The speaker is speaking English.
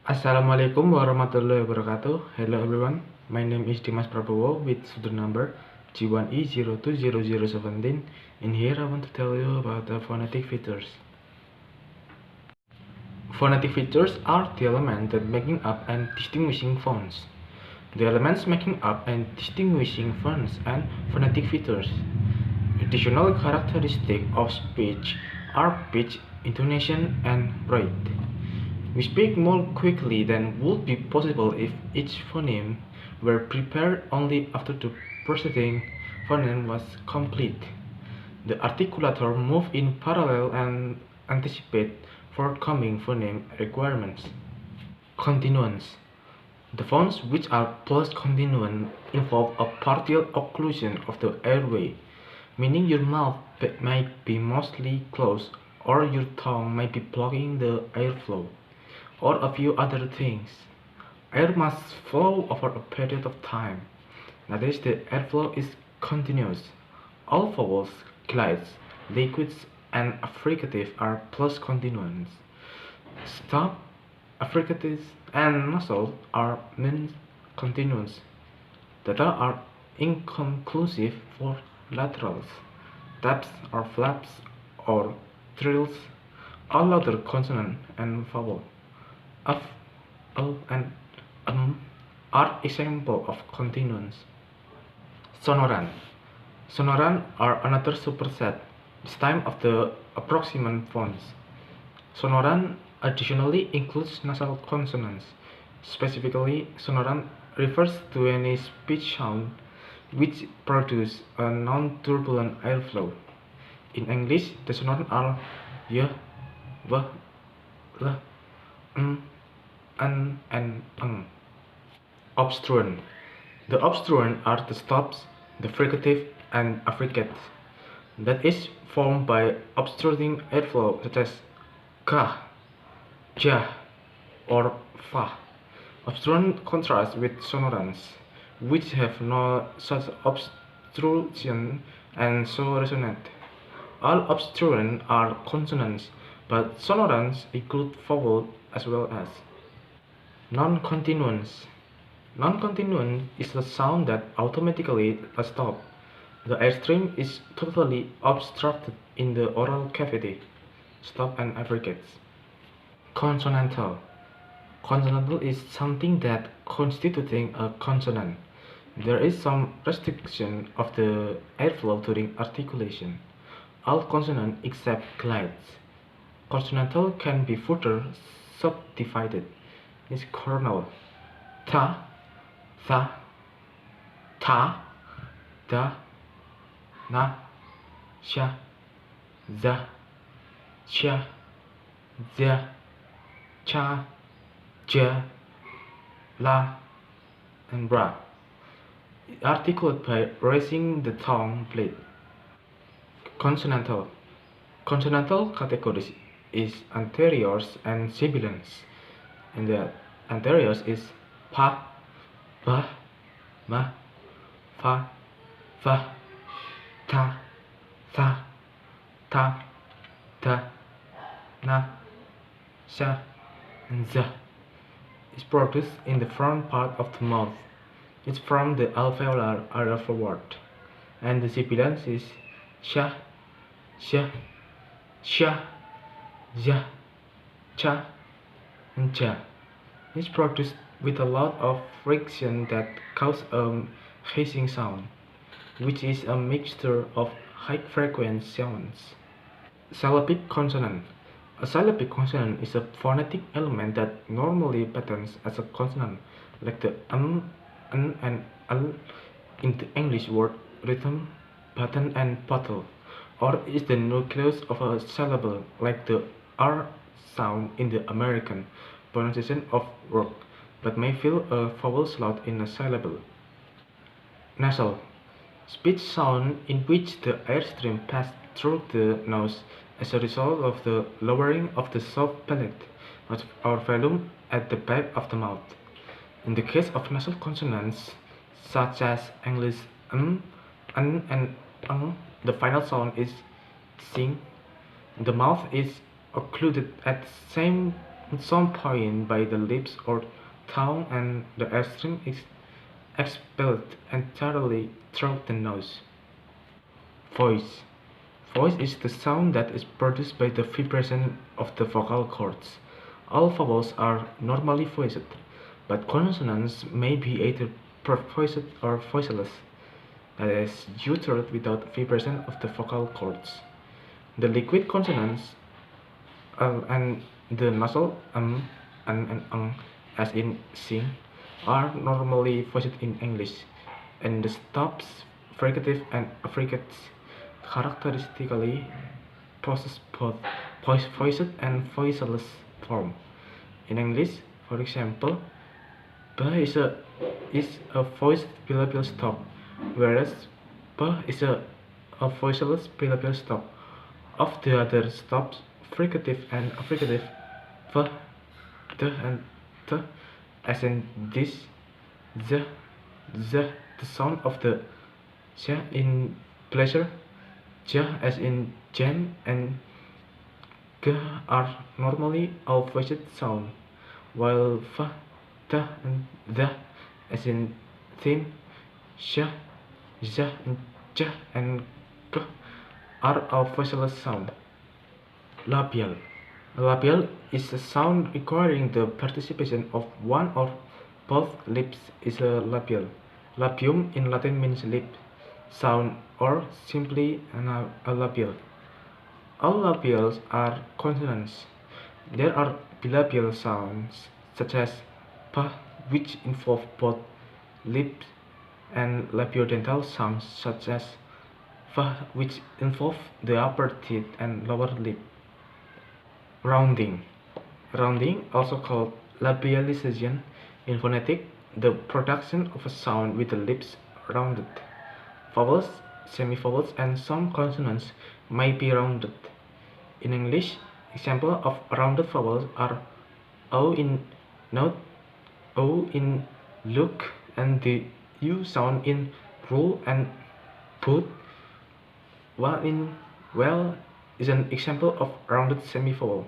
Assalamualaikum warahmatullahi wabarakatuh. Hello everyone, my name is Dimas with student number G1E020017. In here I want to tell you about the phonetic features. Phonetic features are the elements that making up and distinguishing phones. The elements making up and distinguishing phones and phonetic features. Additional characteristics of speech are pitch, intonation, and rate. We speak more quickly than would be possible if each phoneme were prepared only after the preceding phoneme was complete. The articulator moves in parallel and anticipates forthcoming phoneme requirements. Continuance. The phones which are post-continuant involve a partial occlusion of the airway, meaning your mouth might be mostly closed or your tongue might be blocking the airflow, or a few other things. Air must flow over a period of time. That is, the airflow is continuous. All vowels, glides, liquids, and affricatives are plus continuance. Stop, affricatives, and nasal are mean continuance. Data are inconclusive for laterals. Taps or flaps or trills. All other consonant and vowel f, l, and are examples of continuance. Sonorant. Sonorant are another superset, this time of the approximant phones. Sonorant additionally includes nasal consonants. Specifically, sonorant refers to any speech sound which produce a non-turbulent airflow. In English, the sonorants are y, v, l, and Obstruent. The obstruent are the stops, the fricative, and affricates. That is formed by obstructing airflow such as ka, ja, or fa. Obstruent contrasts with sonorants, which have no such obstruction and so resonate. All obstruent are consonants, but sonorants include vowel as well as. Non-continuance. Non-continuant is a sound that automatically stops. The airstream is totally obstructed in the oral cavity. Stop and affricates. Consonantal. Consonantal is something that constituting a consonant. There is some restriction of the airflow during articulation. All consonants except glides. Consonantal can be further subdivided. Is coronal. Ta, tha, ta, da, na, sha, za, cha, za, cha, ja, la, and bra. Articulate by raising the tongue blade. Consonantal. Consonantal categories is anteriors and sibilants. And the anteriors is pa, ba, ma, fa, fa, ta, tha, ta, da, na, sha, and za. Is produced in the front part of the mouth. It's from the alveolar area forward. And the sibilants is sha, sha, sha, ja, cha, and ja. It's produced with a lot of friction that causes a hissing sound, which is a mixture of high-frequency sounds. Syllabic consonant. A syllabic consonant is a phonetic element that normally patterns as a consonant, like the n, and l in the English word rhythm, button, and bottle, or is the nucleus of a syllable, like the r sound in the American pronunciation of rock, but may fill a vowel slot in a syllable. Nasal. Speech sound in which the airstream passes through the nose as a result of the lowering of the soft palate or volume at the back of the mouth. In the case of nasal consonants, such as English n, and the final sound is sing. The mouth is occluded at the same at some point by the lips or tongue, and the air stream is expelled entirely through the nose. Voice. Voice is the sound that is produced by the vibration of the vocal cords. All vowels are normally voiced, but consonants may be either voiced or voiceless, that is, uttered without vibration of the vocal cords. The liquid consonants and the nasal and as in sing, are normally voiced in English, and the stops, fricative and affricates characteristically possess both voiced and voiceless form. In English, for example, b is a voiced bilabial stop, whereas p is a voiceless bilabial stop. Of the other stops, fricative and affricative, v, the and t, as in this, the sound of the j in pleasure, j as in jam, and g are normally all voiced sound, while v, t, and the, as in thin, sh, z, and j, and g are all voiceless sound. Labial. Labial is a sound requiring the participation of one or both lips is a labial. Labium in Latin means lip, sound, or simply a labial. All labials are consonants. There are bilabial sounds such as p, which involve both lips, and labiodental sounds such as v, which involve the upper teeth and lower lip. Rounding. Rounding, also called labialization in phonetics, the production of a sound with the lips rounded. Vowels, semivowels, and some consonants may be rounded. In English, examples of rounded vowels are o in note, o in look, and the u sound in rule and boot. While in well is an example of rounded semivowel.